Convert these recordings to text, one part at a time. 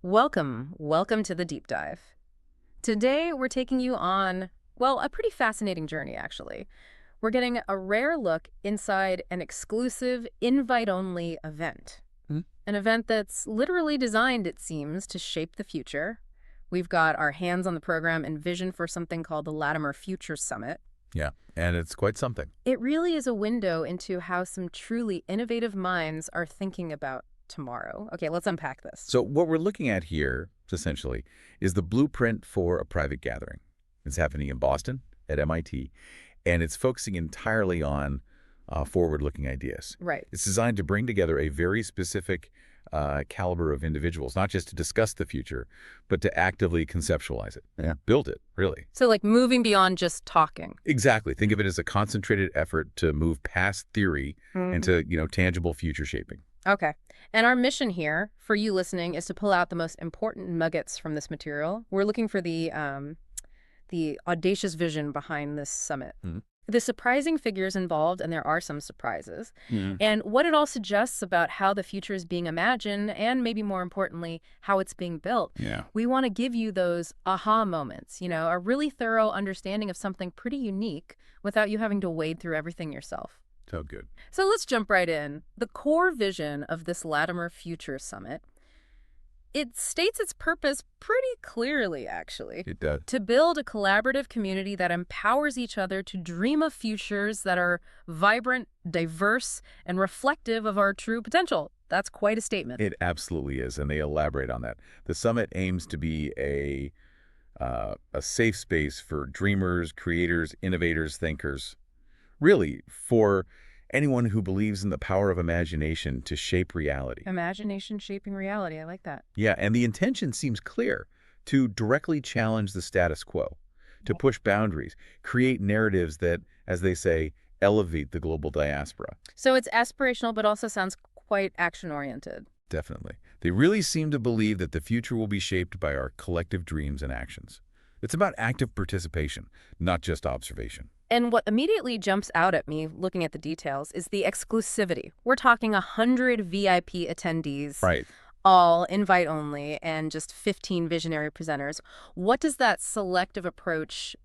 Welcome to the deep dive. Today, we're taking you on, well, a pretty fascinating journey, actually. We're getting a rare look inside an exclusive, invite-only event. Hmm? An event that's literally designed, it seems, to shape the future. We've got our hands on the program and vision for something called the Latimer Futures Summit. Yeah, and it's quite something. It really is a window into how some truly innovative minds are thinking about tomorrow. Okay, let's unpack this. So what we're looking at here, essentially, is the blueprint for a private gathering. It's happening in Boston at MIT, and it's focusing entirely on forward-looking ideas. Right. It's designed to bring together a very specific caliber of individuals, not just to discuss the future, but to actively conceptualize it. Yeah. Build it, really. So like moving beyond just talking. Exactly. Think of it as a concentrated effort to move past theory into, tangible future shaping. Okay. And our mission here, for you listening, is to pull out the most important nuggets from this material. We're looking for the audacious vision behind this summit. The surprising figures involved, and there are some surprises, and what it all suggests about how the future is being imagined, and maybe more importantly, how it's being built. Yeah. We want to give you those aha moments, a really thorough understanding of something pretty unique without you having to wade through everything yourself. So good. So let's jump right in. The core vision of this Latimer Futures Summit, it states its purpose pretty clearly, actually. It does. To build a collaborative community that empowers each other to dream of futures that are vibrant, diverse, and reflective of our true potential. That's quite a statement. It absolutely is, and they elaborate on that. The summit aims to be a safe space for dreamers, creators, innovators, thinkers, really for anyone who believes in the power of imagination to shape reality. Imagination shaping reality. I like that. Yeah, and the intention seems clear: to directly challenge the status quo, to push boundaries, create narratives that, as they say, elevate the global diaspora. So it's aspirational, but also sounds quite action-oriented. Definitely. They really seem to believe that the future will be shaped by our collective dreams and actions. It's about active participation, not just observation. And what immediately jumps out at me, looking at the details, is the exclusivity. We're talking 100 VIP attendees, Right. all invite only, and just 15 visionary presenters. What does that selective approach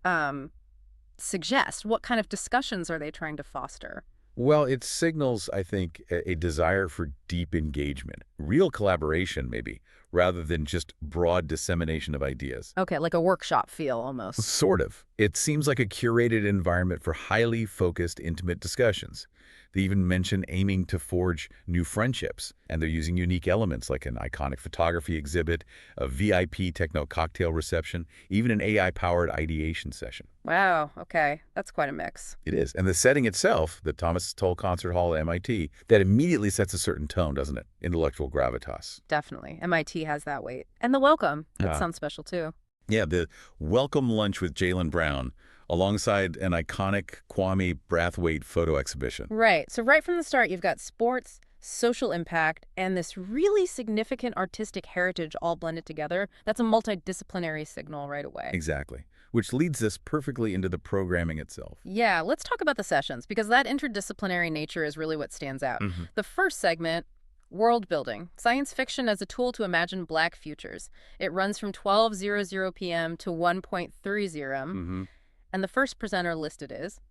suggest? What kind of discussions are they trying to foster? Well, it signals, I think, a desire for deep engagement, real collaboration maybe, rather than just broad dissemination of ideas. Okay, like a workshop feel almost. Sort of. It seems like a curated environment for highly focused, intimate discussions. They even mention aiming to forge new friendships, and they're using unique elements like an iconic photography exhibit, a VIP techno cocktail reception, even an AI-powered ideation session. Wow, okay. That's quite a mix. It is. And the setting itself, the Thomas Tull Concert Hall at MIT, that immediately sets a certain tone, doesn't it? Intellectual gravitas. Definitely. MIT has that weight. And the welcome. That sounds special, too. Yeah, the welcome lunch with Jaylen Brown, alongside an iconic Kwame Brathwaite photo exhibition. Right. So right from the start, you've got sports, social impact, and this really significant artistic heritage all blended together. That's a multidisciplinary signal right away. Exactly. Which leads us perfectly into the programming itself. Yeah, let's talk about the sessions, because that interdisciplinary nature is really what stands out. The first segment, world building, science fiction as a tool to imagine Black futures. It runs from 12:00 p.m. to 1:30 a.m. And the first presenter listed is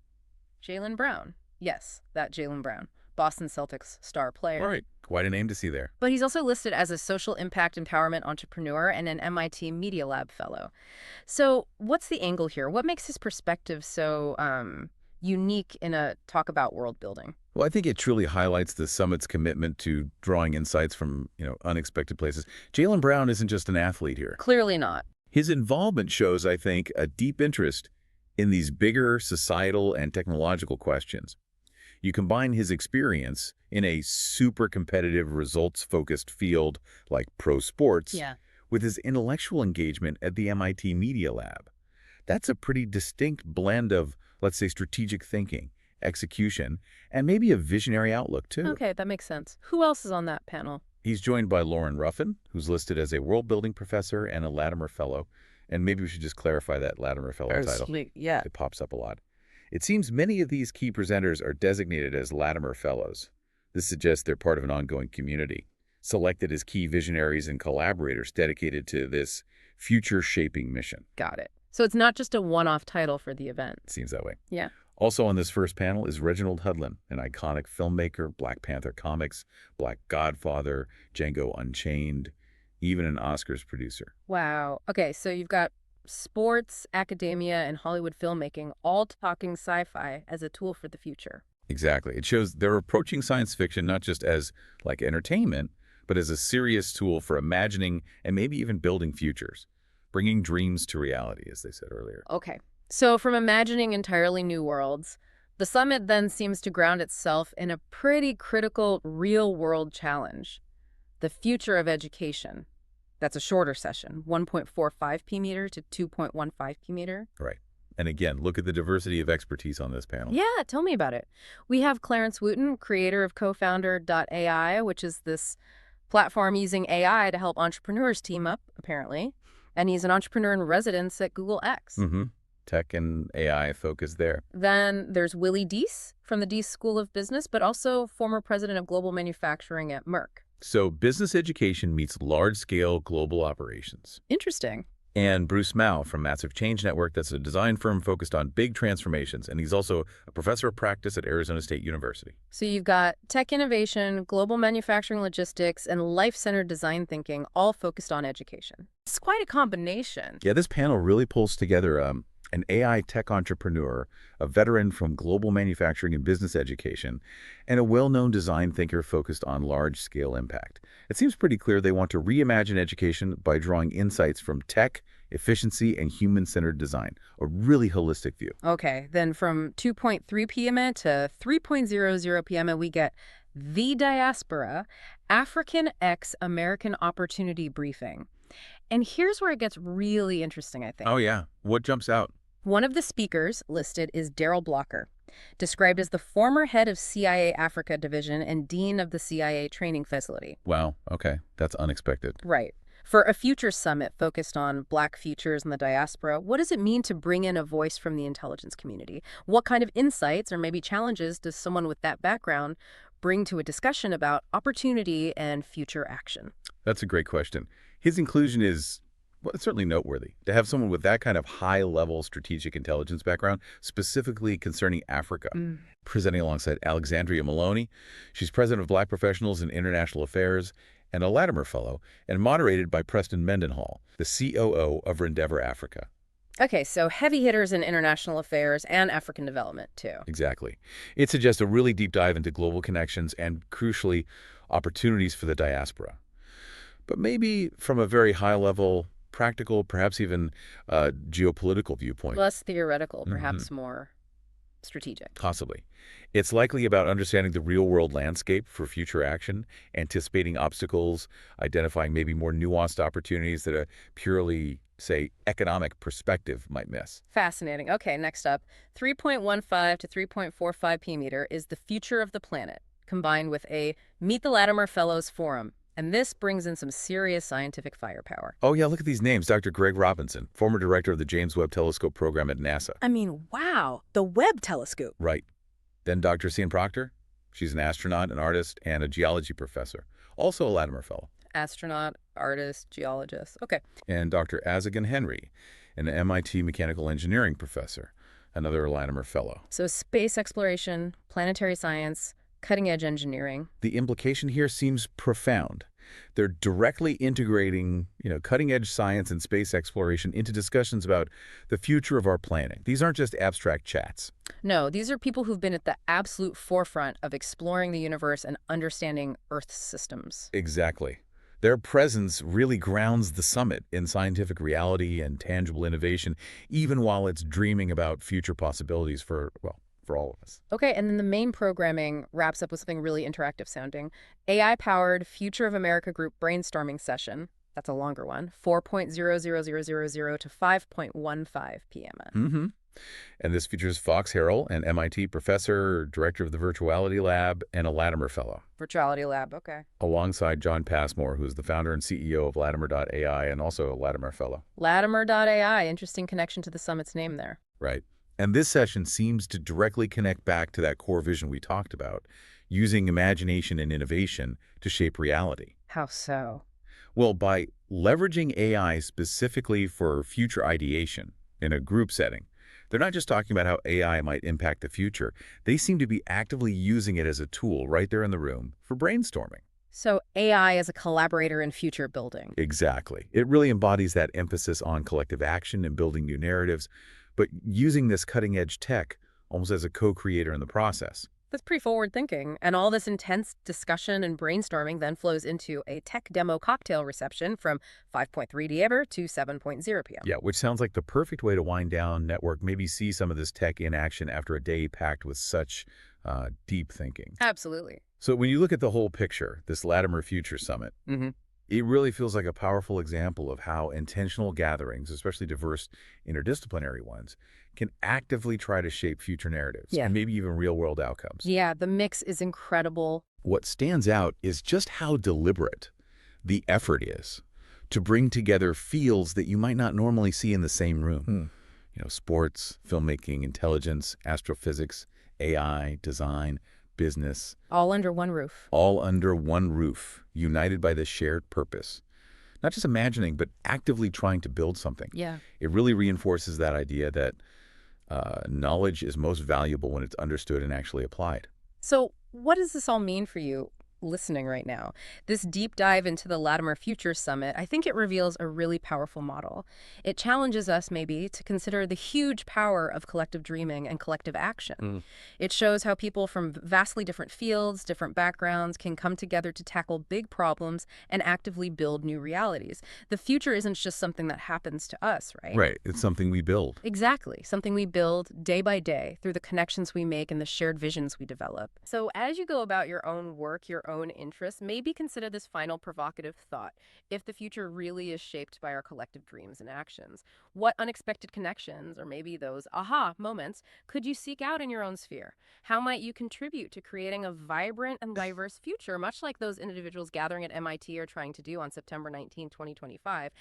Jaylen Brown. Yes, that Jaylen Brown, Boston Celtics star player. Right. Quite a name to see there. But he's also listed as a social impact empowerment entrepreneur and an MIT Media Lab fellow. So what's the angle here? What makes his perspective so unique in a talk about world building? Well, I think it truly highlights the summit's commitment to drawing insights from, unexpected places. Jaylen Brown isn't just an athlete here. Clearly not. His involvement shows, I think, a deep interest in these bigger societal and technological questions. You combine his experience in a super competitive, results-focused field like pro sports with his intellectual engagement at the MIT Media Lab. That's a pretty distinct blend of, let's say, strategic thinking, execution, and maybe a visionary outlook, too. Okay, that makes sense. Who else is on that panel? He's joined by Ruffin, who's listed as a world-building professor and a Latimer Fellow. And maybe we should just clarify that Latimer Fellow title. Yeah. It pops up a lot. It seems many of these key presenters are designated as Latimer Fellows. This suggests they're part of an ongoing community. selected as key visionaries and collaborators dedicated to this future-shaping mission. Got it. So it's not just a one-off title for the event. Seems that way. Yeah. Also on this first panel is Reginald Hudlin, an iconic filmmaker, Black Panther comics, Black Godfather, Django Unchained, even an Oscars producer. Wow. Okay, so you've got sports, academia, and Hollywood filmmaking all talking sci-fi as a tool for the future. Exactly. It shows they're approaching science fiction not just as like entertainment, but as a serious tool for imagining and maybe even building futures, bringing dreams to reality, as they said earlier. Okay. So from imagining entirely new worlds, the summit then seems to ground itself in a pretty critical real-world challenge, the future of education. That's a shorter session, 1.45 p.m. to 2.15 p.m. Right. And again, look at the diversity of expertise on this panel. Yeah, tell me about it. We have Clarence Wooten, creator of co-founder.ai, which is this platform using AI to help entrepreneurs team up, apparently. And he's an entrepreneur in residence at Google X. Tech and AI focus there. Then there's Willy Deese from the Deese School of Business, but also former president of global manufacturing at Merck. So business education meets large-scale global operations. Interesting. And Bruce Mao from Massive Change Network, that's a design firm focused on big transformations. And he's also a professor of practice at Arizona State University. So you've got tech innovation, global manufacturing logistics, and life-centered design thinking all focused on education. It's quite a combination. Yeah, this panel really pulls together an AI tech entrepreneur, a veteran from global manufacturing and business education, and a well-known design thinker focused on large-scale impact. It seems pretty clear they want to reimagine education by drawing insights from tech, efficiency, and human-centered design, a really holistic view. Okay, then from 2.3 p.m. to 3.00 p.m. we get The Diaspora, African X American Opportunity Briefing. And here's where it gets really interesting, I think. Oh, yeah. What jumps out? One of the speakers listed is Daryl Blocker, described as the former head of CIA Africa Division and dean of the CIA training facility. Wow. Okay. That's unexpected. Right. For a Futures Summit focused on Black futures and the diaspora, what does it mean to bring in a voice from the intelligence community? What kind of insights or maybe challenges does someone with that background bring to a discussion about opportunity and future action? That's a great question. His inclusion is, well, it's certainly noteworthy. To have someone with that kind of high-level strategic intelligence background, specifically concerning Africa, presenting alongside Alexandria Maloney. She's president of Black Professionals in International Affairs and a Latimer Fellow, and moderated by Preston Mendenhall, the COO of Rendeavor Africa. Okay, so heavy hitters in international affairs and African development, too. Exactly. It suggests a really deep dive into global connections and, crucially, opportunities for the diaspora. But maybe from a very high-level, practical, perhaps even geopolitical viewpoint. Less theoretical, perhaps more strategic. Possibly. It's likely about understanding the real-world landscape for future action, anticipating obstacles, identifying maybe more nuanced opportunities that a purely, say, economic perspective might miss. Fascinating. Okay, next up, 3.15 to 3.45 p.m. is the future of the planet, combined with a Meet the Latimer Fellows Forum. And this brings in some serious scientific firepower. Oh, yeah, look at these names. Dr. Greg Robinson, former director of the James Webb Telescope program at NASA. I mean, wow, the Webb telescope. Right. Then Dr. Cian Proctor. She's an astronaut, an artist, and a geology professor. Also a Latimer Fellow. Astronaut, artist, geologist. Okay. And Dr. Azagan Henry, an MIT mechanical engineering professor, another Latimer Fellow. So space exploration, planetary science, cutting-edge engineering. The implication here seems profound. They're directly integrating, cutting-edge science and space exploration into discussions about the future of our planet. These aren't just abstract chats. No, these are people who've been at the absolute forefront of exploring the universe and understanding Earth's systems. Exactly. Their presence really grounds the summit in scientific reality and tangible innovation, even while it's dreaming about future possibilities for all of us. Okay, and then the main programming wraps up with something really interactive sounding. AI-powered Future of America Group brainstorming session. That's a longer one. 4.00000 to 5.15 p.m. And this features Fox Harrell, an MIT professor, director of the Virtuality Lab, and a Latimer Fellow. Virtuality Lab, okay. Alongside John Passmore, who's the founder and CEO of Latimer.ai and also a Latimer Fellow. Latimer.ai, interesting connection to the summit's name there. Right. And this session seems to directly connect back to that core vision we talked about, using imagination and innovation to shape reality. How so? Well, by leveraging AI specifically for future ideation in a group setting, they're not just talking about how AI might impact the future. They seem to be actively using it as a tool right there in the room for brainstorming. So AI as a collaborator in future building. Exactly. It really embodies that emphasis on collective action and building new narratives, but using this cutting-edge tech almost as a co-creator in the process. That's pretty forward thinking. And all this intense discussion and brainstorming then flows into a tech demo cocktail reception from 5.3 Diever to 7.0 p.m. Yeah, which sounds like the perfect way to wind down, network, maybe see some of this tech in action after a day packed with such deep thinking. Absolutely. So when you look at the whole picture, this Latimer Futures Summit, it really feels like a powerful example of how intentional gatherings, especially diverse interdisciplinary ones, can actively try to shape future narratives Yeah. and maybe even real-world outcomes. Yeah, the mix is incredible. What stands out is just how deliberate the effort is to bring together fields that you might not normally see in the same room. Sports, filmmaking, intelligence, astrophysics, AI, design, business, All under one roof. all under one roof, united by this shared purpose. Not just imagining, but actively trying to build something. Yeah. It really reinforces that idea that knowledge is most valuable when it's understood and actually applied. So what does this all mean for you listening right now? This deep dive into the Latimer Futures Summit, I think it reveals a really powerful model. It challenges us maybe to consider the huge power of collective dreaming and collective action. It shows how people from vastly different fields, different backgrounds can come together to tackle big problems and actively build new realities. The future isn't just something that happens to us, right? Right. It's something we build. Exactly. Something we build day by day through the connections we make and the shared visions we develop. So as you go about your own work, your own interests, maybe consider this final provocative thought. If the future really is shaped by our collective dreams and actions, what unexpected connections, or maybe those aha moments, could you seek out in your own sphere? How might you contribute to creating a vibrant and diverse future, much like those individuals gathering at MIT are trying to do on September 19, 2025?